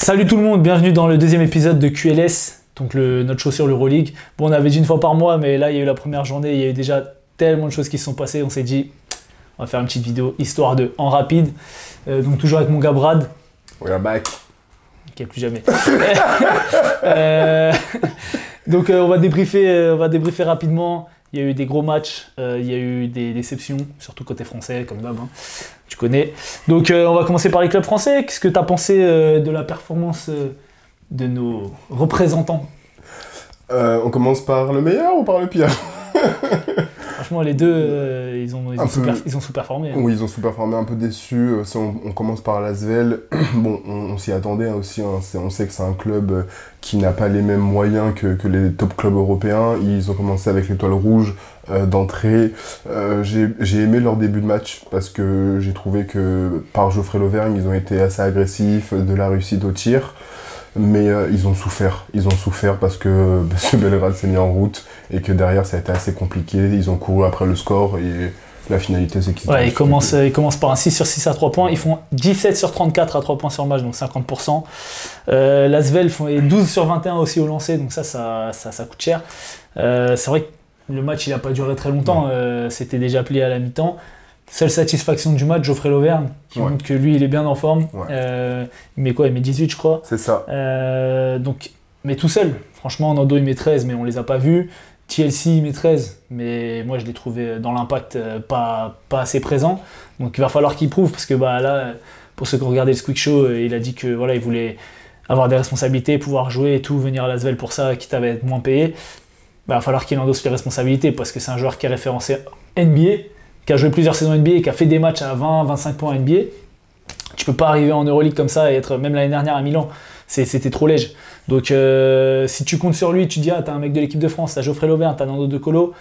Salut tout le monde, bienvenue dans le deuxième épisode de QLS, donc notre show sur l'Euroleague. Bon, on avait dit une fois par mois, mais là il y a eu la première journée, il y a eu déjà tellement de choses qui se sont passées, on s'est dit on va faire une petite vidéo histoire de en rapide. Donc toujours avec mon gars Brad. We are back. Qui est plus jamais. Donc on va débriefer rapidement. Il y a eu des gros matchs, il y a eu des déceptions, surtout côté français, comme d'hab, hein. Tu connais. Donc on va commencer par les clubs français. Qu'est-ce que tu as pensé de la performance de nos représentants? On commence par le meilleur ou par le pire? Franchement, les deux, ils ont sous-performé. Hein. Oui, ils ont sous-performé, un peu déçus. Si on commence par l'Asvel, bon, on s'y attendait aussi. Hein. On sait que c'est un club qui n'a pas les mêmes moyens que les top clubs européens. Ils ont commencé avec l'Étoile Rouge d'entrée. J'ai aimé leur début de match parce que j'ai trouvé que par Geoffrey Lauvergne, ils ont été assez agressifs, de la réussite au tir. Mais ils ont souffert parce que Belgrade s'est mis en route et que derrière ça a été assez compliqué. Ils ont couru après le score et la finalité c'est qu'ils ils commencent par un 6 sur 6 à 3 points. Ils font 17 sur 34 à 3 points sur match, donc 50%. L'Asvel font 12 sur 21 aussi au lancer, donc ça coûte cher. C'est vrai que le match il n'a pas duré très longtemps, c'était déjà plié à la mi-temps. Seule satisfaction du match, Geoffrey Lauvergne, qui montre que lui, il est bien en forme. Ouais. Il met quoi? Il met 18, je crois. C'est ça. Mais tout seul. Franchement, Nando, il met 13, mais on les a pas vus. TLC, il met 13, mais moi, je l'ai trouvé dans l'impact pas assez présent. Donc, il va falloir qu'il prouve, parce que là, pour ceux qui ont regardé le Squeak Show, il a dit que voilà, il voulait avoir des responsabilités, pouvoir jouer et tout, venir à l'Asvel pour ça, quitte à être moins payé. Il va falloir qu'il endosse les responsabilités, parce que c'est un joueur qui est référencé NBA, qui a joué plusieurs saisons NBA et qui a fait des matchs à 20-25 points NBA. Tu peux pas arriver en Euroleague comme ça et être, même l'année dernière à Milan, c'était trop léger. Donc si tu comptes sur lui, tu dis t'as un mec de l'équipe de France, t'as Geoffrey Lauvergne, t'as Nando De Colo,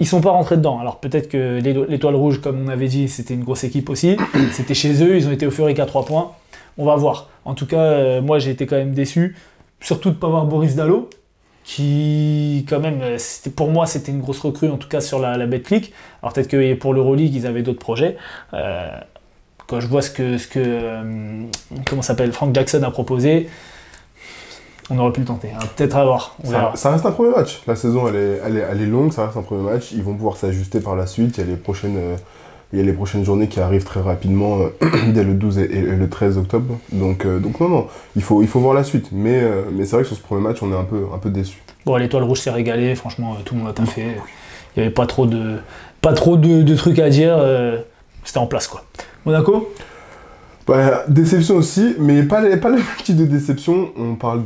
ils sont pas rentrés dedans. Alors peut-être que l'Étoile Rouge, comme on avait dit, c'était une grosse équipe aussi, c'était chez eux, ils ont été euphoriques à 3 points. On va voir. En tout cas, moi j'ai été quand même déçu, surtout de ne pas voir Boris Dallot, qui quand même, pour moi c'était une grosse recrue en tout cas sur la Betclic. Alors peut-être que pour l'Euroleague ils avaient d'autres projets. Quand je vois ce que comment s'appelle, Frank Jackson a proposé, on aurait pu le tenter. Peut-être à voir. Ça reste un premier match. La saison elle est longue, ça reste un premier match. Ils vont pouvoir s'ajuster par la suite. Il y a les prochaines journées qui arrivent très rapidement dès le 12 et le 13 octobre. Donc non, il faut voir la suite. Mais c'est vrai que sur ce premier match, on est un peu déçus. Bon, l'Étoile Rouge s'est régalée, franchement, tout le monde a taffé. Il n'y avait pas trop de trucs à dire. C'était en place, quoi. Monaco? Déception aussi, mais pas le même type de déception. On parle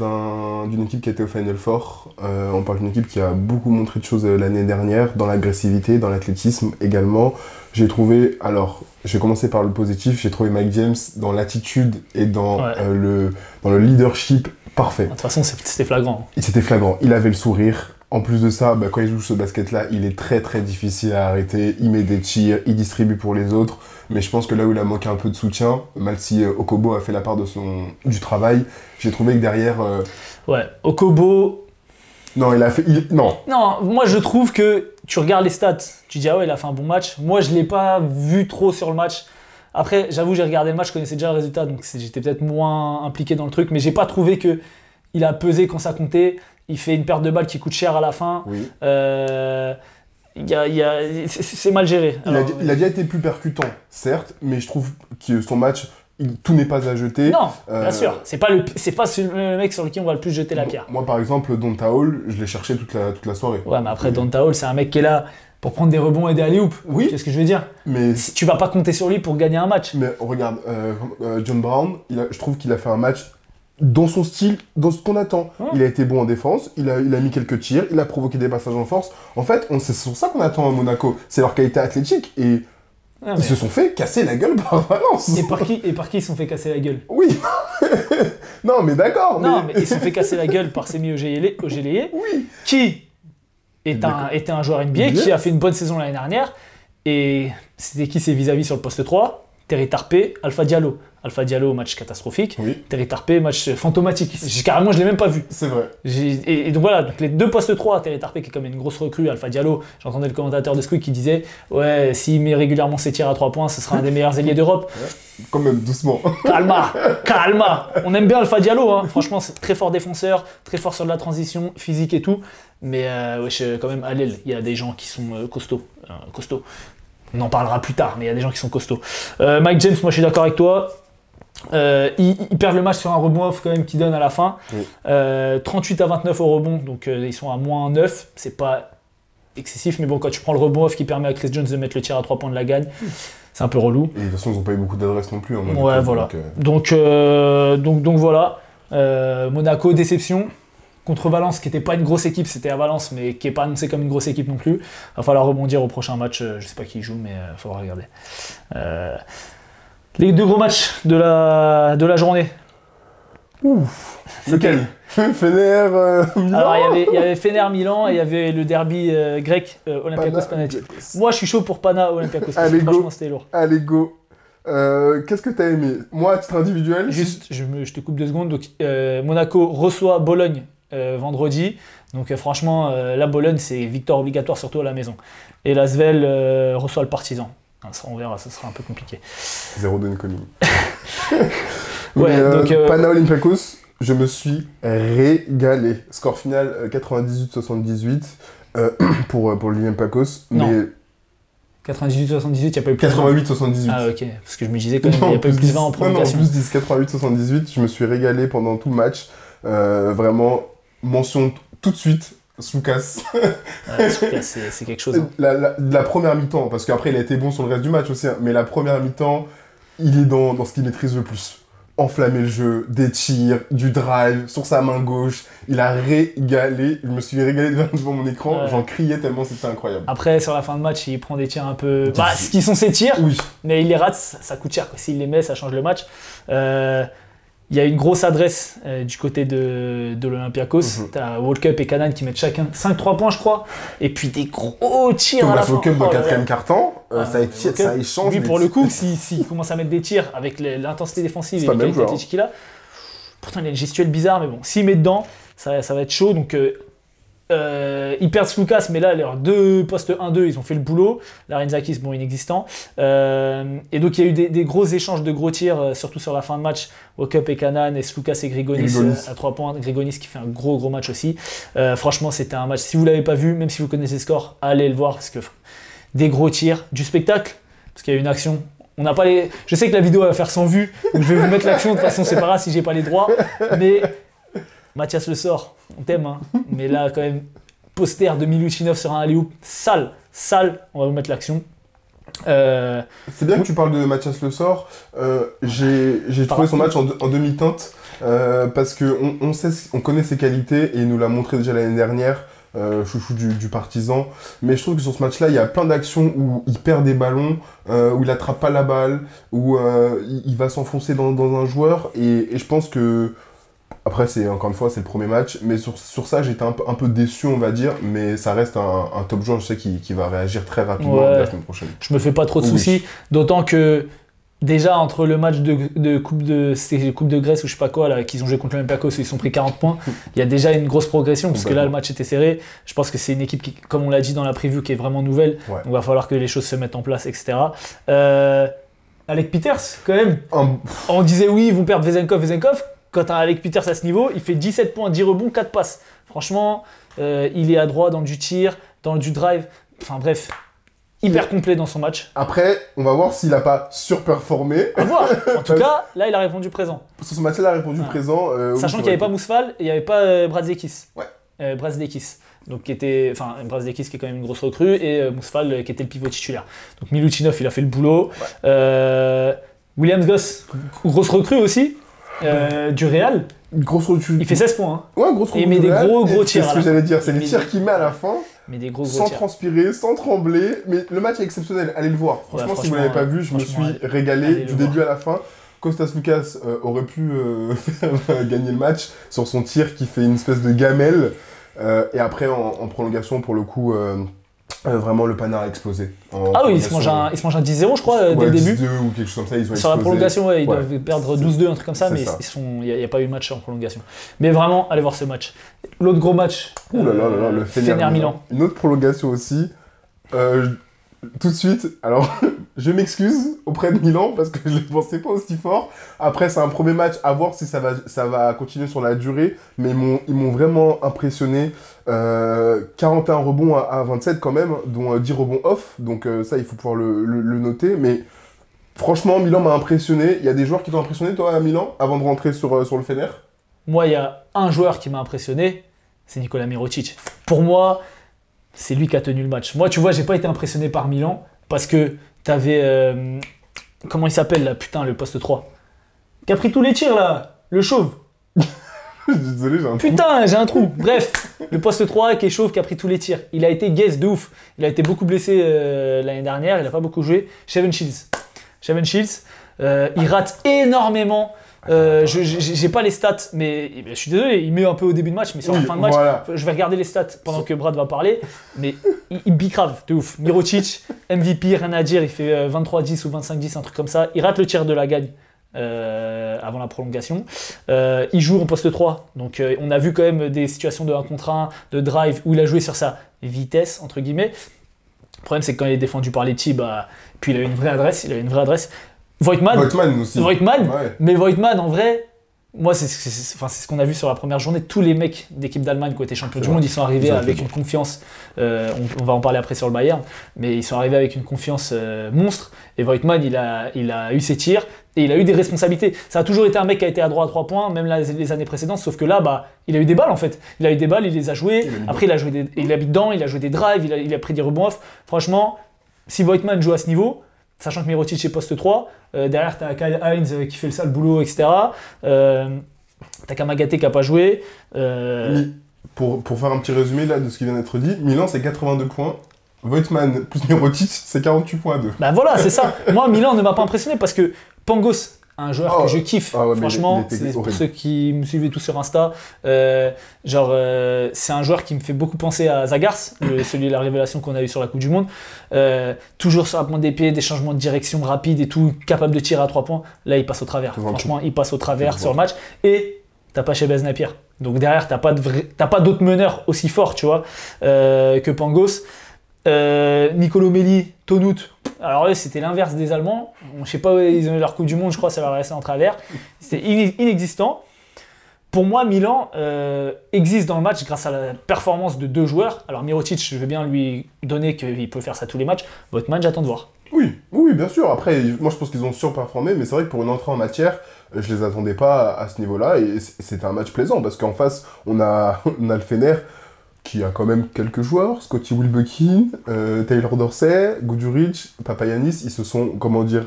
d'une équipe qui a été au Final Four. On parle d'une équipe qui a beaucoup montré de choses l'année dernière, dans l'agressivité, dans l'athlétisme également. J'ai trouvé, alors, je vais commencer par le positif, j'ai trouvé Mike James dans l'attitude et dans le leadership parfait. De toute façon, c'était flagrant. C'était flagrant, il avait le sourire. En plus de ça, quand il joue ce basket-là, il est très très difficile à arrêter. Il met des tirs, il distribue pour les autres. Mais je pense que là où il a manqué un peu de soutien, mal si Okobo a fait la part du travail, j'ai trouvé que derrière... Okobo... Non, Non, moi je trouve que tu regardes les stats, tu dis il a fait un bon match. Moi je l'ai pas vu trop sur le match. Après, j'avoue, j'ai regardé le match, je connaissais déjà le résultat, donc j'étais peut-être moins impliqué dans le truc. Mais j'ai pas trouvé qu'il a pesé quand ça comptait. Il fait une perte de balles qui coûte cher à la fin. Oui. C'est mal géré. Il a déjà été plus percutant, certes, mais je trouve que son match, tout n'est pas à jeter. Non, bien sûr. C'est pas le mec sur lequel on va le plus jeter la pierre. Moi, par exemple, Donta Hall, je l'ai cherché toute la soirée. Ouais, mais après, Donta Hall, c'est un mec qui est là pour prendre des rebonds et des alley-oops. Oui. Qu'est-ce que je veux dire? Mais tu vas pas compter sur lui pour gagner un match. Mais regarde, John Brown, je trouve qu'il a fait un match dans son style, dans ce qu'on attend. Ouais. Il a été bon en défense, il a mis quelques tirs, il a provoqué des passages en force. En fait, c'est sur ça qu'on attend à Monaco. C'est leur qualité athlétique et ils se sont fait casser la gueule par Valence. Et par qui ils se sont fait casser la gueule? Oui. Non, mais d'accord. Non, mais ils se sont fait casser la gueule par Semi Ojeleye, oui. Qui était un joueur NBA qui a fait une bonne saison l'année dernière. Et c'était qui ses vis-à-vis sur le poste 3? Terry Tarpé, Alpha Diallo. Alpha Diallo, match catastrophique. Oui. Terry Tarpey, match fantomatique. Carrément, je l'ai même pas vu. C'est vrai. Et donc voilà, donc les deux postes 3, Terry Tarpey qui est comme une grosse recrue, Alpha Diallo, j'entendais le commentateur de Squeak qui disait ouais, s'il met régulièrement ses tirs à 3 points, ce sera un des meilleurs ailiers d'Europe. Ouais. Quand même, doucement. Calma. On aime bien Alpha Diallo, hein. Franchement, c'est très fort défenseur, très fort sur de la transition, physique et tout. Mais quand même, à l'aile, il y a des gens qui sont costauds. On en parlera plus tard, mais il y a des gens qui sont costauds. Mike James, moi je suis d'accord avec toi. Ils perdent le match sur un rebond off quand même qui donne à la fin. Oui. 38-29 au rebond, donc ils sont à moins 9. C'est pas excessif, mais bon, quand tu prends le rebond off qui permet à Chris Jones de mettre le tir à 3 points de la gagne, c'est un peu relou. Et de toute façon, ils n'ont pas eu beaucoup d'adresses non plus. Hein, ouais, voilà. Donc voilà. Monaco, déception. Contre Valence, qui n'était pas une grosse équipe, c'était à Valence, mais qui n'est pas annoncé comme une grosse équipe non plus. Il va falloir rebondir au prochain match. Je ne sais pas qui joue, mais il faudra regarder. Les deux gros matchs de la journée. Ouf. Lequel? Fener Milan. Alors il y avait Fener Milan et il y avait le derby grec Olympiakos Panathinaikos. Moi je suis chaud pour Pana Olympiakos. Franchement c'était lourd. Allez go. Qu'est-ce que t'as aimé? Moi à titre individuel. Juste je te coupe 2 secondes. Donc Monaco reçoit Bologne vendredi. Donc franchement la Bologne c'est victoire obligatoire surtout à la maison. Et la Svel reçoit le Partizan. On verra, ça sera un peu compliqué. 0 Koning. Ouais, donc Pana Olympiakos, je me suis régalé. Score final 98-78 pour l'Olympiakos. Non. 98-78, il n'y a pas eu plus 88-78. Ah ok, parce que je me disais quand même, il n'y a pas eu plus 20 en prolongation. Non, en plus 88-78, je me suis régalé pendant tout le match. Vraiment, mention tout de suite. Soukas. Soukas, c'est quelque chose. Hein. La première mi-temps, parce qu'après il a été bon sur le reste du match aussi, hein, mais la première mi-temps, il est dans ce qu'il maîtrise le plus. Enflammer le jeu, des tirs, du drive, sur sa main gauche. Il a régalé. Je me suis régalé devant mon écran. J'en criais tellement c'était incroyable. Après, sur la fin de match, il prend des tirs un peu... ce qui sont ses tirs, oui. Mais il les rate, ça coûte cher. S'il les met, ça change le match. Il y a une grosse adresse du côté de l'Olympiakos. T'as Walkup et Kanan qui mettent chacun 5-3 points, je crois. Et puis des gros tirs à la fin. Walkup dans le 4e quart-temps, ça échange. Lui, pour le coup, s'il commence à mettre des tirs avec l'intensité défensive et les qualités athlétiques qu'il a, pourtant il a une gestuelle bizarre, mais bon, s'il met dedans, ça va être chaud. Donc ils perdent Lucas, mais là, leurs deux postes 1-2, ils ont fait le boulot. Larenzakis, bon, inexistant. Et donc, il y a eu des gros échanges de gros tirs, surtout sur la fin de match. Walkup et Kanan, et Slukas et Grigonis à 3 points. Grigonis qui fait un gros match aussi. Franchement, c'était un match. Si vous ne l'avez pas vu, même si vous connaissez le score, allez le voir, parce que des gros tirs, du spectacle, parce qu'il y a une action. On n'a pas les... Je sais que la vidéo va faire 100 vues, donc je vais vous mettre l'action. De toute façon, c'est pas grave si j'ai pas les droits. Mais Mathias Le Sort, on t'aime, hein. Mais là, quand même, poster de Milutinov sur un alley-oop, sale, on va vous mettre l'action. C'est bien que tu parles de Mathias Le Sort. J'ai trouvé son match en demi-teinte parce qu'on connaît ses qualités et il nous l'a montré déjà l'année dernière. Chouchou du Partizan, mais je trouve que sur ce match-là, il y a plein d'actions où il perd des ballons, où il attrape pas la balle, où il va s'enfoncer dans un joueur, et je pense que après, encore une fois, c'est le premier match, mais sur ça, j'étais un peu déçu, on va dire, mais ça reste un top joueur, je sais qu'il va réagir très rapidement la semaine prochaine. Je me fais pas trop de soucis, d'autant que déjà, entre le match de Coupe de Grèce ou je sais pas quoi, là, qu'ils ont joué contre l'Olympiakos, ils sont pris 40 points, il y a déjà une grosse progression, parce que là, le match était serré. Je pense que c'est une équipe qui, comme on l'a dit dans la preview, qui est vraiment nouvelle. Ouais. Donc, il va falloir que les choses se mettent en place, etc. Alec Peters, quand même. On disait oui, ils vont perdre Vezenkov. Quand tu as Alec Peters à ce niveau, il fait 17 points, 10 rebonds, 4 passes. Franchement, il est adroit dans du tir, dans du drive. Enfin bref, hyper complet dans son match. Après, on va voir s'il n'a pas surperformé. On va voir. En tout cas, là, il a répondu présent. Sur ce match-là, il a répondu présent. Sachant qu'il n'y avait pas Mousfal et il n'y avait pas Brazdekis. Ouais. Brazdekis. Donc, Brazdekis qui est quand même une grosse recrue et Mousfal qui était le pivot titulaire. Donc, Milutinov, il a fait le boulot. Ouais. Williams Goss, grosse recrue aussi. Du Real. Grosse recrue. Il fait 16 points. Hein. Ouais, grosse recrue. Et il met des gros tirs. C'est ce que j'allais dire, c'est les tirs qu'il met à la fin. Mais des gros sans tirs. Transpirer, sans trembler. Mais le match est exceptionnel, allez le voir. Franchement, si vous ne l'avez pas vu, je me suis régalé du début à la fin. Kostas Lukas aurait pu faire gagner le match sur son tir qui fait une espèce de gamelle. Et après, en prolongation, pour le coup, Vraiment, le Panard a explosé. Ah oui, il se mange un 10-0, je crois, dès le début. 10-2 ou quelque chose comme ça, ils ont explosé. Sur la prolongation, ouais, ils doivent perdre 12-2, un truc comme ça, mais il n'y a pas eu de match en prolongation. Mais vraiment, allez voir ce match. L'autre gros match, le Fener-Milan. Une autre prolongation aussi. Tout de suite, alors je m'excuse auprès de Milan parce que je ne les pensais pas aussi fort. Après, c'est un premier match, à voir si ça va continuer sur la durée. Mais ils m'ont vraiment impressionné. 41 rebonds à 27 quand même, dont 10 rebonds off. Donc ça, il faut pouvoir le noter. Mais franchement, Milan m'a impressionné. Il y a des joueurs qui t'ont impressionné, toi, à Milan, avant de rentrer sur le Fener? Moi, il y a un joueur qui m'a impressionné, c'est Nikola Mirotic. Pour moi, c'est lui qui a tenu le match. Moi, tu vois, j'ai pas été impressionné par Milan parce que t'avais... comment il s'appelle là, putain, le poste 3 qui a pris tous les tirs là, le chauve. Désolé, j'ai un trou. Putain, j'ai un trou. Bref, le poste 3 qui est chauve, qui a pris tous les tirs. Il a été guess de ouf. Il a été beaucoup blessé l'année dernière, il a pas beaucoup joué. Sheven Shields, il rate énormément. J'ai pas les stats, mais je suis désolé, il met un peu au début de match, mais sur la fin de match, je vais regarder les stats pendant que Brad va parler, mais il bicrave de ouf. Mirotic, MVP, rien à dire, il fait 23-10 ou 25-10, un truc comme ça. Il rate le tir de la gagne avant la prolongation. Il joue en poste 3, donc on a vu quand même des situations de 1 contre 1, de drive, où il a joué sur sa vitesse, entre guillemets. Le problème, c'est que quand il est défendu par les petits, puis il a une vraie adresse. Voigtman aussi. Ouais. Mais Voigtman, en vrai, moi, c'est ce qu'on a vu sur la première journée. Tous les mecs d'équipe d'Allemagne qui ont été champions du monde, ils sont arrivés avec une confiance. On va en parler après sur le Bayern, mais ils sont arrivés avec une confiance monstre. Et Voigtman, il a eu ses tirs et il a eu des responsabilités. Ça a toujours été un mec qui a été à droit à 3 points, même les années précédentes, sauf que là, il a eu des balles en fait. Il a eu des balles, il les a jouées. Après, il a mis dedans, il a joué des drives, il a pris des rebonds off. Franchement, si Voigtman joue à ce niveau, sachant que Mirotic est poste 3, derrière t'as Kyle Hines qui fait le sale boulot, etc. T'as Kamagaté qui n'a pas joué. Pour faire un petit résumé là de ce qui vient d'être dit, Milan c'est 82 points, Voigtman plus Mirotic c'est 48 points à 2. Bah voilà, c'est ça. Moi, Milan ne m'a pas impressionné parce que Pangos, un joueur que je kiffe, franchement, c'est pour ceux qui me suivaient tous sur Insta, c'est un joueur qui me fait beaucoup penser à Zagars, celui de la révélation qu'on a eu sur la Coupe du Monde, toujours sur la pointe des pieds, des changements de direction rapides et tout, capable de tirer à 3 points, là il passe au travers, franchement il passe au travers sur le match, et t'as pas Shabazz Napier, donc derrière t'as pas d'autres meneurs aussi forts, tu vois, que Pangos. Nicolo Melli, Tonut, alors eux c'était l'inverse des Allemands, je sais pas où ils ont eu leur Coupe du Monde, je crois que ça va rester en travers, c'était inexistant. Pour moi, Milan existe dans le match grâce à la performance de 2 joueurs. Alors Mirotic, je veux bien lui donner qu'il peut faire ça tous les matchs. Voigtman, j'attends de voir. Oui, bien sûr. Après, moi je pense qu'ils ont surperformé, mais c'est vrai que pour une entrée en matière, je les attendais pas à ce niveau-là, et c'était un match plaisant, parce qu'en face, on a le Fener, qui a quand même quelques joueurs, Scotty Wilbekin, Taylor Dorsey, Guduric, Papagiannis, ils se sont,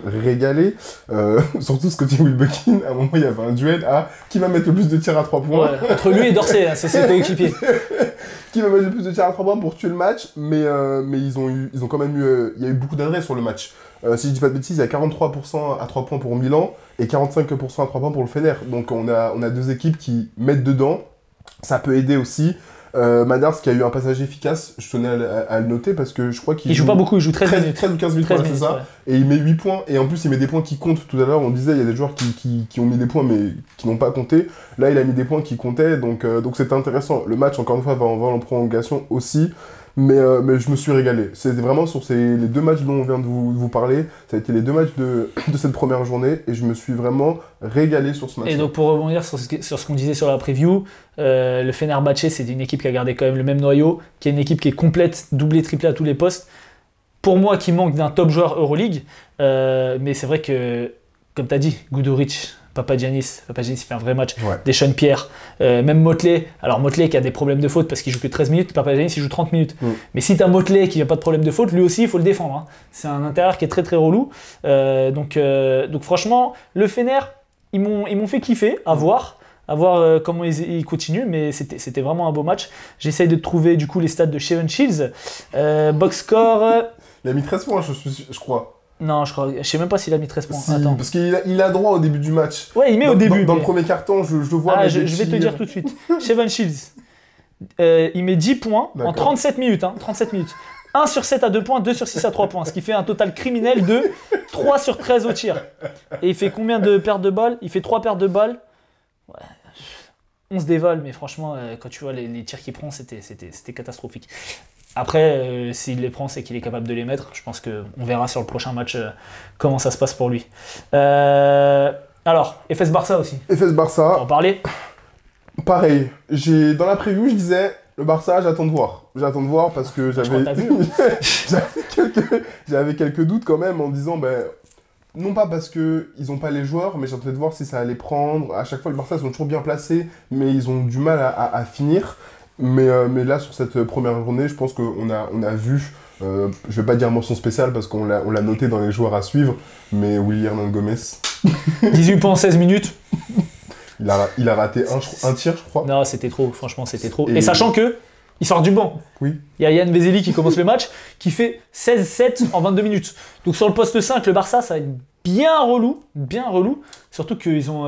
régalés. Surtout Scotty Wilbekin, à un moment il y avait un duel à qui va mettre le plus de tirs à 3 points. Ouais, entre lui et Dorsey, c'est ses coéquipiers. Qui va mettre le plus de tirs à 3 points pour tuer le match, mais ils ont quand même eu, il y a eu beaucoup d'adresse sur le match. Si je dis pas de bêtises, il y a 43% à 3 points pour Milan et 45% à 3 points pour le Fener. Donc on a 2 équipes qui mettent dedans. Ça peut aider aussi. Madars qui a eu un passage efficace, je tenais à le noter parce que je crois qu'il joue pas beaucoup, il joue 13 minutes. 13 ou 15 minutes, c'est ça. Ouais. Et il met 8 points, et en plus il met des points qui comptent. Tout à l'heure on disait il y a des joueurs qui ont mis des points mais qui n'ont pas compté. Là il a mis des points qui comptaient, donc c'était intéressant. Le match encore une fois va en prolongation aussi. Mais je me suis régalé. C'était vraiment sur les 2 matchs dont on vient de vous parler. Ça a été les 2 matchs de cette première journée et je me suis vraiment régalé sur ce match. Et donc pour rebondir sur ce qu'on disait sur la preview, le Fenerbahçe c'est une équipe qui a gardé quand même le même noyau, qui est une équipe qui est complète, doublée, triplée à tous les postes. Pour moi qui manque d'un top joueur Euroleague, mais c'est vrai que, comme tu as dit, Guduric, Papagiannis il fait un vrai match. Ouais. Deschon Pierre, même Motley. Alors Motley qui a des problèmes de faute parce qu'il joue que 13 minutes, Papagiannis il joue 30 minutes. Mais si t'as Motley qui n'a pas de problème de faute, lui aussi il faut le défendre. Hein. C'est un intérieur qui est très très relou. Donc franchement, le Fener, ils m'ont fait kiffer à voir comment ils continuent, mais c'était vraiment un beau match. J'essaye de trouver du coup les stats de Sheven Shields. Box score. Il a mis 13 points, je crois. Non, je sais même pas s'il a mis 13 points. Si, parce qu'il a droit au début du match. Ouais, il met au début. Dans le premier carton, je le vois. Ah, je vais te dire tout de suite. Sheven Shields, il met 10 points en 37 minutes. 37 minutes. 1 sur 7 à 2 points, 2 sur 6 à 3 points, ce qui fait un total criminel de 3 sur 13 au tir. Et il fait combien de pertes de balles? Il fait 3 pertes de balles. Ouais. 11 dévals, mais franchement, quand tu vois les tirs qu'il prend, c'était catastrophique. Après, s'il les prend, c'est qu'il est capable de les mettre. Je pense qu'on verra sur le prochain match comment ça se passe pour lui. Alors, FS-Barça aussi. On va FS-Barça, en parler. pareil. Dans la preview, je disais, le Barça, j'attends de voir. J'attends de voir parce que Je crois que t'as vu. j'avais quelques doutes quand même en disant, ben, non pas parce qu'ils n'ont pas les joueurs, mais j'attendais de voir si ça allait prendre. À chaque fois, le Barça, ils sont toujours bien placés, mais ils ont du mal à finir. Mais là, sur cette première journée, je pense qu'on a vu, je vais pas dire mention spéciale parce qu'on l'a noté dans les joueurs à suivre, mais Willy Hernán Gomez, 18 points en 16 minutes. il a raté un tir, je crois. Non, c'était trop. Franchement, c'était trop. Et sachant que il sort du banc. Oui. Il y a Yann Vezeli qui commence le match, qui fait 16-7 en 22 minutes. Donc sur le poste 5, le Barça, ça va être bien relou. Surtout qu'ils ont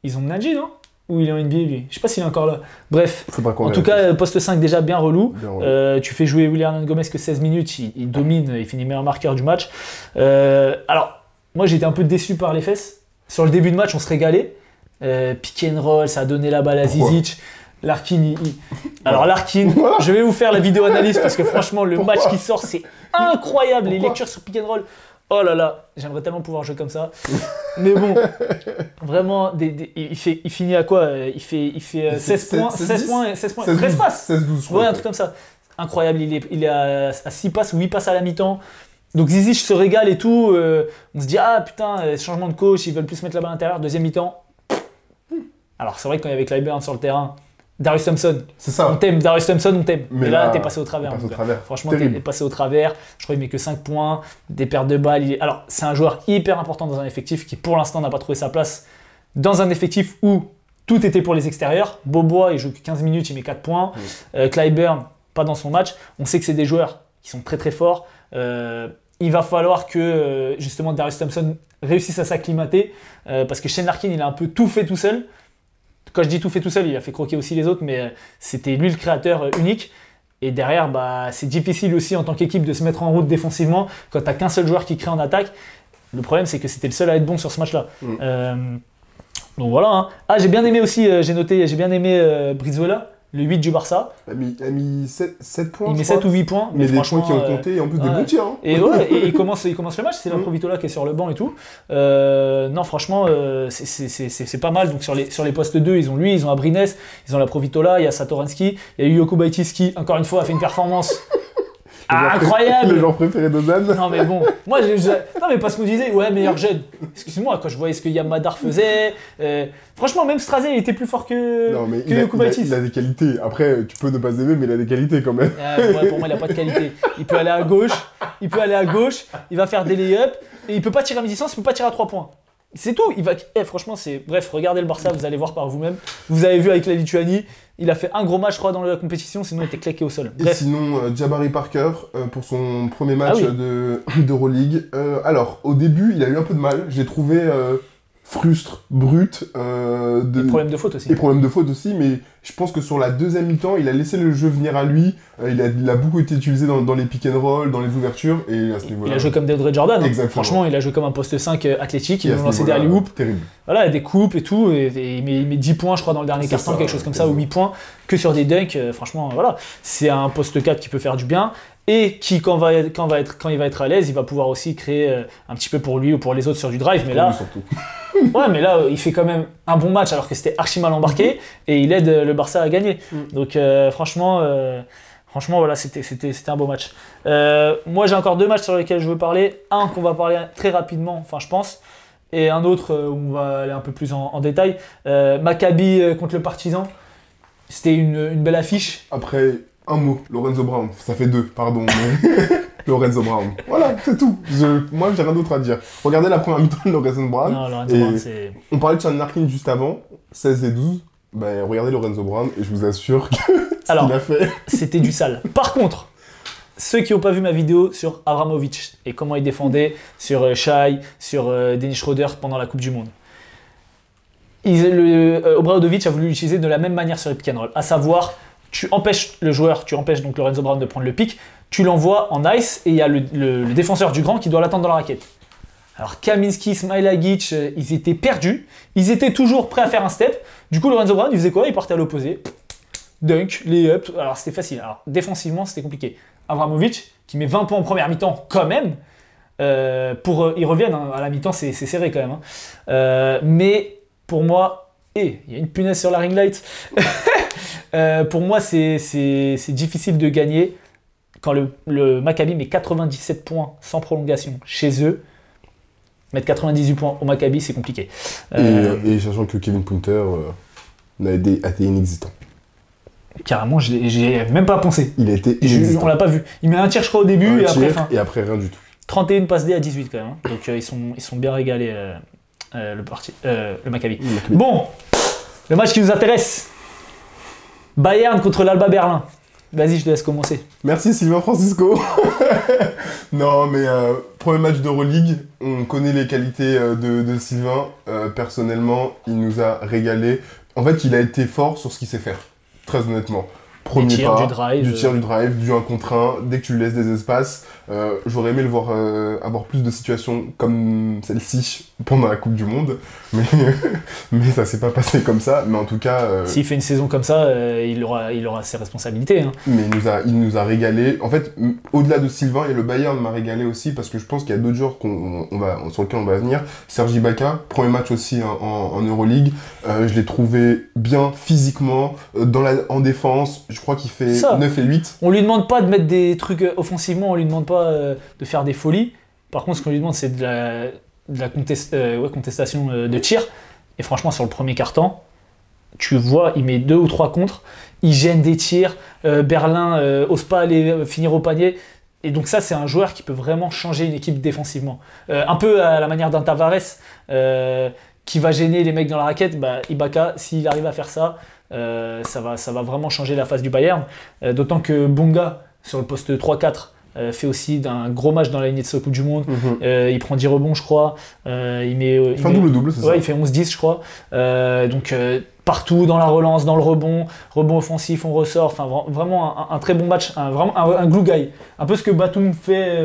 Nadji, non? Ou il est en NBA, lui? Je sais pas s'il est encore là. Bref, en tout cas, poste 5 déjà bien relou. Tu fais jouer Willy Hernán Gomez que 16 minutes, il domine, il finit meilleur marqueur du match. Alors, moi j'étais un peu déçu par les fesses. Sur le début de match, on se régalait. Pick and roll, ça a donné la balle à Zizic. Larkin, Alors Larkin, je vais vous faire la vidéo analyse parce que franchement, le match qui sort, c'est incroyable. Les lectures sur pick and roll. Oh là là, j'aimerais tellement pouvoir jouer comme ça. Mais bon, vraiment, il finit à quoi? Il fait 16 points, 13 passes. 16-12, ouais, un truc comme ça. Incroyable, il est à 6 passes ou 8 passes à la mi-temps. Donc Zizic se régale et tout. On se dit, ah putain, changement de coach, ils veulent plus mettre la balle à l'intérieur. Deuxième mi-temps. Alors c'est vrai que quand il y avait Clyburn sur le terrain, Darius Thompson, c'est ça. On t'aime, Darius Thompson, on t'aime. Mais là, t'es passé au travers. Franchement, terrible. T'es passé au travers. Je crois qu'il met que 5 points, des pertes de balles. Alors, c'est un joueur hyper important dans un effectif qui, pour l'instant, n'a pas trouvé sa place dans un effectif où tout était pour les extérieurs. Bobois, il joue que 15 minutes, il met 4 points. Clyburn, pas dans son match. On sait que c'est des joueurs qui sont très très forts. Il va falloir que, justement, Darius Thompson réussisse à s'acclimater parce que Shane Larkin, il a un peu tout fait tout seul. Quand je dis tout fait tout seul, il a fait croquer aussi les autres, mais c'était lui le créateur unique. Et derrière, c'est difficile aussi en tant qu'équipe de se mettre en route défensivement quand t'as qu'un seul joueur qui crée en attaque. Le problème, c'est que c'était le seul à être bon sur ce match-là. Donc voilà. Hein. Ah, j'ai bien aimé aussi, j'ai bien aimé Brizuela, le 8 du Barça. Il a mis 7 points. Il met 7 ou 8 points. Mais des points qui ont compté et en plus des bons tirs. Hein. Et ouais, et il commence le match, c'est la Provitola qui est sur le banc et tout. Non, franchement, c'est pas mal. Donc sur les postes 2, ils ont lui, ils ont Abrines, ils ont la Provitola, il y a Satoransky, il y a eu Jokubaitis qui, encore une fois, a fait une performance. Incroyable! Le joueur préféré d'Ozan. Non mais bon, moi non mais parce qu'on disait ouais meilleur jeune. Excuse-moi, quand je voyais ce que Yamadar faisait, franchement même Strazé il était plus fort que Jokubaitis. Il a des qualités. Après tu peux ne pas aimer mais il a des qualités quand même. Ouais, pour moi il a pas de qualité. Il peut aller à gauche, il va faire des lay-ups et il peut pas tirer à mi-distance, il peut pas tirer à 3 points. C'est tout. Franchement c'est bref, regardez le Barça, vous allez voir par vous-même. Vous avez vu avec la Lituanie. Il a fait un gros match, je crois, dans la compétition, sinon il était claqué au sol. Bref. Et sinon, Jabari Parker, pour son premier match d'Euroleague. Alors, au début, il a eu un peu de mal. J'ai trouvé frustre, brut. Des problèmes de faute aussi. Mais je pense que sur la deuxième mi-temps, il a laissé le jeu venir à lui. Il a beaucoup été utilisé dans les pick and roll, dans les ouvertures. Et à ce niveau-là, il a joué comme DeAndre Jordan. Exactement. Franchement, il a joué comme un poste 5 athlétique. Il a lancé des alley-oops. Terrible. Voilà, des coupes et tout. Et il met 10 points, je crois, dans le dernier quart-temps, quelque chose comme ça, ou 8 points, que sur des dunks. Franchement, voilà. C'est un poste 4 qui peut faire du bien. Et qui, quand il va être à l'aise, il va pouvoir aussi créer un petit peu pour lui ou pour les autres sur du drive. Mais là, ouais, mais là, il fait quand même un bon match alors que c'était archi mal embarqué et il aide le Barça à gagner. Donc, franchement, voilà, c'était un beau match. Moi, j'ai encore 2 matchs sur lesquels je veux parler. Un qu'on va parler très rapidement, enfin, je pense. Et un autre où on va aller un peu plus en détail. Maccabi contre le Partizan. C'était une belle affiche. Après, un mot, Lorenzo Brown. Ça fait 2, pardon. Mais... Lorenzo Brown. Voilà, c'est tout. Moi, j'ai rien d'autre à dire. Regardez la première mi-temps de Lorenzo Brown. Non, Lorenzo Brown, c'est... On parlait de Shane Larkin juste avant, 16 et 12. Ben, regardez Lorenzo Brown et je vous assure que ce qu'il a fait... c'était du sale. Par contre, ceux qui n'ont pas vu ma vidéo sur Abramovic et comment il défendait sur Shai, sur Dennis Schroeder pendant la Coupe du Monde, Obradovic a voulu l'utiliser de la même manière sur les pick and roll, à savoir tu empêches le joueur, tu empêches donc Lorenzo Brown de prendre le pic, tu l'envoies en ice et il y a le défenseur du grand qui doit l'attendre dans la raquette. Alors Kaminsky, Smailagic, ils étaient perdus, ils étaient toujours prêts à faire un step. Du coup, Lorenzo Brown, il faisait quoi? Il partait à l'opposé. Dunk, lay-up, alors c'était facile. Alors défensivement, c'était compliqué. Avramovic, qui met 20 points en première mi-temps quand même, ils reviennent, hein, à la mi-temps, c'est serré quand même. Hein. Mais pour moi, il y a une punaise sur la ring light. Pour moi, c'est difficile de gagner quand le Maccabi met 97 points sans prolongation chez eux. Mettre 98 points au Maccabi, c'est compliqué. Et sachant que Kevin Punter a été inexistant. Carrément, j'y ai même pas pensé. Il a été inexistant. On l'a pas vu. Il met un tir, je crois, au début, et après rien du tout. 31 passes D à 18 quand même. Hein. Donc ils sont bien régalés, le Maccabi. Bon, le match qui nous intéresse. Bayern contre l'Alba Berlin. Vas-y, je te laisse commencer. Merci Sylvain Francisco. Non, mais premier match d'Euroleague, on connaît les qualités de Sylvain. Personnellement, il nous a régalé. En fait, il a été fort sur ce qu'il sait faire, très honnêtement. Premier pas, du tir, du drive, du 1 contre 1, dès que tu lui laisses des espaces. J'aurais aimé le voir avoir plus de situations comme celle-ci pendant la Coupe du Monde, mais ça s'est pas passé comme ça. Mais en tout cas... S'il fait une saison comme ça, il aura ses responsabilités. Hein. Mais il nous a régalé. En fait, au-delà de Sylvain, et le Bayern m'a régalé aussi, parce que je pense qu'il y a d'autres joueurs sur lesquels on va venir. Serge Ibaka, premier match aussi en Euroleague. Je l'ai trouvé bien physiquement, en défense. Je crois qu'il fait 9 et 8. On lui demande pas de mettre des trucs offensivement, on lui demande pas de faire des folies. Par contre, ce qu'on lui demande, c'est de la contestation de tir. Et franchement, sur le premier quart-temps, tu vois, il met 2 ou 3 contres, il gêne des tirs, Berlin ose pas aller finir au panier. Et donc ça, c'est un joueur qui peut vraiment changer une équipe défensivement. Un peu à la manière d'un Tavares, qui va gêner les mecs dans la raquette. Ibaka, s'il arrive à faire ça, ça va vraiment changer la face du Bayern. D'autant que Bonga, sur le poste 3-4, fait aussi un gros match dans la lignée de ce Coupe du Monde. Il prend 10 rebonds, je crois. Il fait un double-double, c'est ça? Ouais, il fait 11-10, je crois. Donc, partout dans la relance, dans le rebond offensif, on ressort. Enfin, vraiment un très bon match, vraiment un glue guy. Un peu ce que Batum fait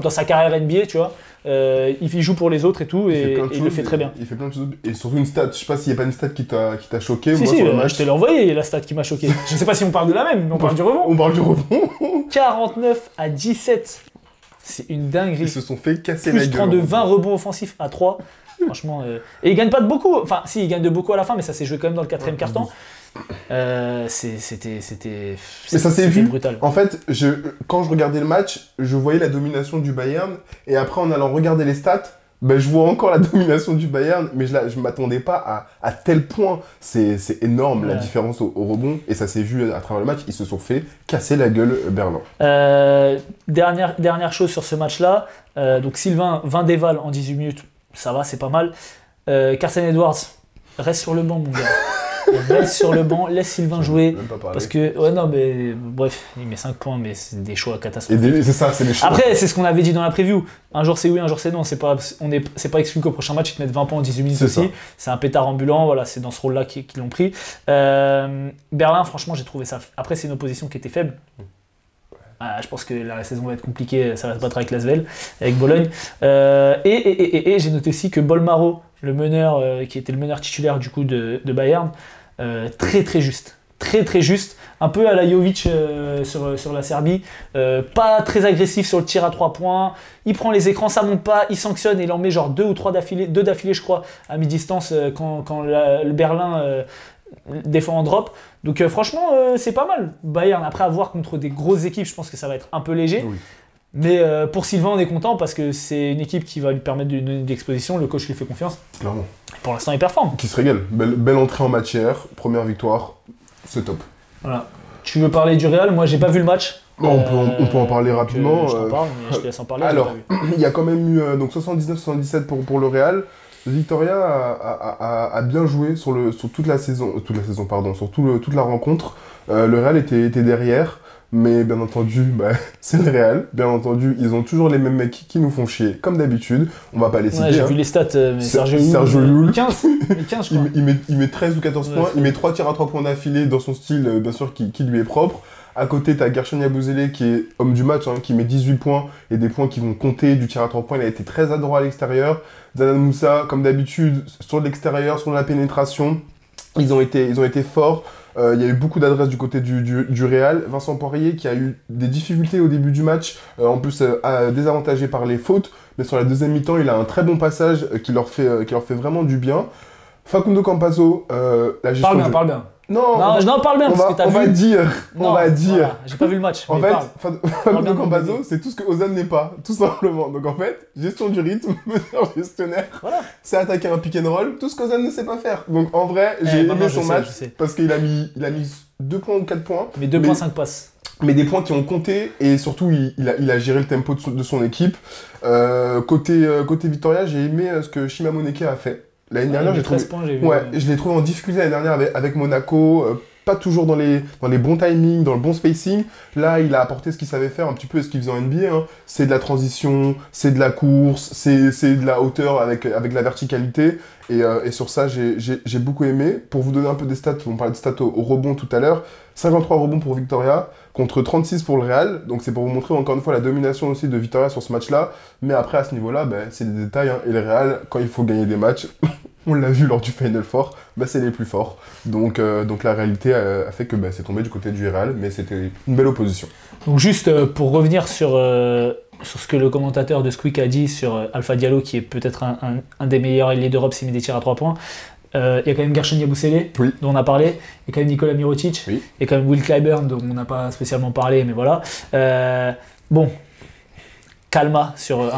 dans sa carrière NBA, tu vois. Il joue pour les autres et tout, et il le fait très bien. Il fait plein de choses, et surtout une stat, je sais pas s'il n'y a pas une stat qui t'a choqué. Si, sur le match. Je te l'ai envoyé, la stat qui m'a choqué. Je sais pas si on parle de la même, mais on parle du rebond. On parle du rebond. 49-17. C'est une dinguerie. Ils se sont fait casser la gueule. Plus 30 de 20 rebonds offensifs à 3. Franchement, et ils gagnent pas de beaucoup. Enfin, si, ils gagnent de beaucoup à la fin, mais ça s'est joué quand même dans le 4e quart-temps. C'était mais ça s'est vu brutal. En fait, quand je regardais le match, je voyais la domination du Bayern, et après en allant regarder les stats, je vois encore la domination du Bayern, mais je m'attendais pas à tel point. C'est énorme, la différence au rebond, et ça s'est vu à travers le match. Ils se sont fait casser la gueule, Berlin. Dernière chose sur ce match-là, donc Sylvain, 20 dévals en 18 minutes, ça va, c'est pas mal. Carson Edwards, reste sur le banc, mon gars. Reste sur le banc, laisse Sylvain jouer. Parce que, bref, il met 5 points, mais c'est des choix catastrophiques. C'est ça, c'est des choix. Après, c'est ce qu'on avait dit dans la preview. Un jour c'est oui, un jour c'est non. C'est pas exclu qu'au prochain match, ils te mettent 20 points en 18 minutes aussi. C'est un pétard ambulant, voilà, c'est dans ce rôle-là qu'ils l'ont pris. Berlin, franchement, j'ai trouvé ça. Après, c'est une opposition qui était faible. Je pense que la saison va être compliquée, ça va se battre avec l'Asvel, avec Bologne. Et j'ai noté aussi que Bolmaro, le meneur, qui était le meneur titulaire du coup de Bayern, très très juste. Très très juste, un peu à la Jovic sur la Serbie, pas très agressif sur le tir à 3 points, il prend les écrans, ça monte pas, il sanctionne et il en met genre 2 ou 3 d'affilée, 2 d'affilée je crois, à mi-distance quand le Berlin défend en drop. Donc franchement, c'est pas mal. Bayern, après avoir contre des grosses équipes, je pense que ça va être un peu léger. Oui. Mais pour Sylvain, on est content parce que c'est une équipe qui va lui permettre de donner de l'exposition. Le coach lui fait confiance. Clairement. Pour l'instant, il performe. Qui se régale. Belle entrée en matière, première victoire, c'est top. Voilà. Tu veux parler du Real? Moi, j'ai pas vu le match. On peut en parler rapidement. Je t'en parle, mais je te laisse en parler. Alors, il y a quand même eu donc 79-77 pour le Real. Victoria a bien joué sur toute la saison, sur toute la rencontre. Le Real était derrière. Mais bien entendu, c'est le Real. Bien entendu, ils ont toujours les mêmes mecs qui nous font chier, comme d'habitude. On va pas les citer. Ouais, j'ai vu les stats, mais Sergio Llull, 15, je crois. il met 13 ou 14 points. Il met 3 tirs à 3 points d'affilée dans son style, bien sûr, qui lui est propre. À côté, t'as Guerschon Yabusele qui est homme du match, qui met 18 points et des points qui vont compter du tir à 3 points. Il a été très adroit à l'extérieur. Zanan Moussa, comme d'habitude, sur l'extérieur, sur la pénétration, ils ont été forts. Il y a eu beaucoup d'adresses du côté du Real. Vincent Poirier qui a eu des difficultés au début du match, en plus désavantagé par les fautes, mais sur la deuxième mi-temps, il a un très bon passage qui leur fait vraiment du bien. Facundo Campazzo, la gestion Parle bien. Non, parle bien, parce que t'as vu... On va dire. Voilà, j'ai pas vu le match, En mais fait, Facundo Campazzo, c'est tout ce que Ozan n'est pas, tout simplement. Donc en fait, gestion du rythme, meneur gestionnaire, voilà. c'est attaquer un pick and roll, tout ce qu'Ozan ne sait pas faire. Donc en vrai, j'ai aimé son match, parce qu'il a mis 2 points ou 4 points. Mais 2 points, 5 passes. Mais des points qui ont compté, et surtout, il a géré le tempo de son équipe. Côté Victoria, j'ai aimé ce que Shima Moneke a fait. L'année dernière, j'ai trouvé... points, j'ai vu. Ouais, je l'ai trouvé en difficulté l'année dernière avec Monaco, pas toujours dans les bons timings, dans le bon spacing. Là, il a apporté ce qu'il savait faire, un petit peu ce qu'il faisait en NBA. C'est de la transition, c'est de la course, c'est de la hauteur avec la verticalité. Et sur ça, j'ai beaucoup aimé. Pour vous donner un peu des stats, on parlait de stats au rebond tout à l'heure. 53 rebonds pour Victoria, contre 36 pour le Real. Donc c'est pour vous montrer encore une fois la domination aussi de Victoria sur ce match-là. Mais après, à ce niveau-là, c'est des détails. Et le Real, quand il faut gagner des matchs... On l'a vu lors du Final Four, c'est les plus forts. Donc la réalité a fait que c'est tombé du côté du Real, mais c'était une belle opposition. Donc juste pour revenir sur ce que le commentateur de Squeak a dit sur Alpha Diallo, qui est peut-être un des meilleurs ailiers d'Europe s'il met des tirs à 3 points. Il y a quand même Guerschon Yabusele, dont on a parlé. Il y a quand même Nikola Mirotic. Oui. Il y a quand même Will Clyburn, dont on n'a pas spécialement parlé, mais voilà. Bon, calma sur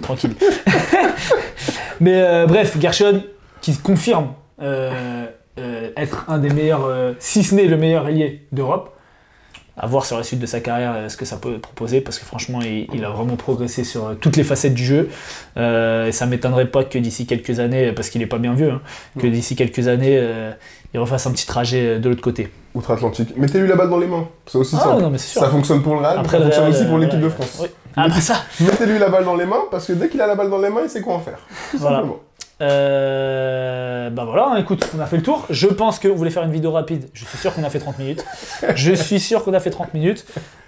tranquille. Mais bref, Guerschon qui confirme être un des meilleurs, si ce n'est le meilleur ailier d'Europe. À voir sur la suite de sa carrière ce que ça peut proposer, parce que franchement, il a vraiment progressé sur toutes les facettes du jeu. Et ça ne m'étonnerait pas que d'ici quelques années, parce qu'il n'est pas bien vieux, que d'ici quelques années, il refasse un petit trajet de l'autre côté. Outre-Atlantique. Mettez-lui la balle dans les mains, c'est aussi ça. Non, mais c'est sûr. Ça fonctionne pour le Real, mais ça fonctionne aussi pour l'équipe de France. Oui. Ça. Mettez-lui la balle dans les mains, parce que dès qu'il a la balle dans les mains, il sait quoi en faire. Tout simplement. Voilà, écoute, on a fait le tour. Je pense qu'on voulait faire une vidéo rapide. Je suis sûr qu'on a fait 30 minutes.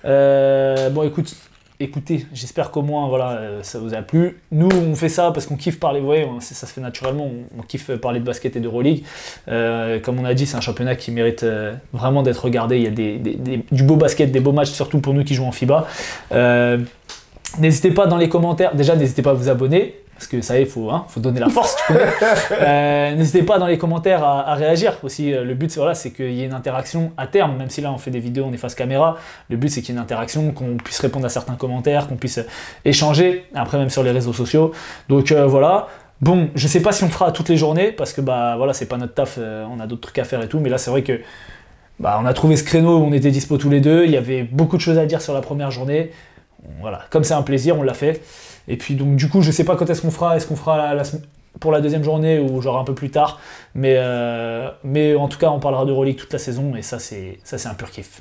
Bon, écoutez, j'espère qu'au moins ça vous a plu. Nous, on fait ça parce qu'on kiffe parler, vous voyez, ça se fait naturellement. On kiffe parler de basket et d'Euroleague. Comme on a dit, c'est un championnat qui mérite vraiment d'être regardé. Il y a du beau basket, des beaux matchs, surtout pour nous qui jouons en FIBA. N'hésitez pas dans les commentaires, déjà n'hésitez pas à vous abonner, parce que ça y est, faut donner la force, tu connais. N'hésitez pas dans les commentaires à réagir aussi. Le but, c'est qu'il y ait une interaction à terme, même si là on fait des vidéos, on est face caméra. Le but, c'est qu'il y ait une interaction, qu'on puisse répondre à certains commentaires, qu'on puisse échanger, après même sur les réseaux sociaux. Donc voilà. Bon, je sais pas si on fera toutes les journées, parce que c'est pas notre taf, on a d'autres trucs à faire et tout, mais là c'est vrai que on a trouvé ce créneau où on était dispo tous les deux, il y avait beaucoup de choses à dire sur la première journée. Voilà, comme c'est un plaisir, on l'a fait. Et puis donc du coup, je sais pas quand est-ce qu'on fera pour la deuxième journée ou genre un peu plus tard. Mais en tout cas, on parlera d'Euroleague toute la saison et ça c'est un pur kiff.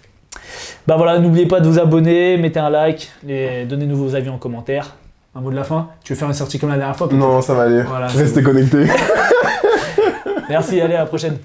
Voilà, n'oubliez pas de vous abonner, mettez un like, donnez-nous vos avis en commentaire. Un mot de la fin? Tu veux faire une sortie comme la dernière fois? Non, ça va aller. Voilà, restez connectés. Merci, allez, à la prochaine.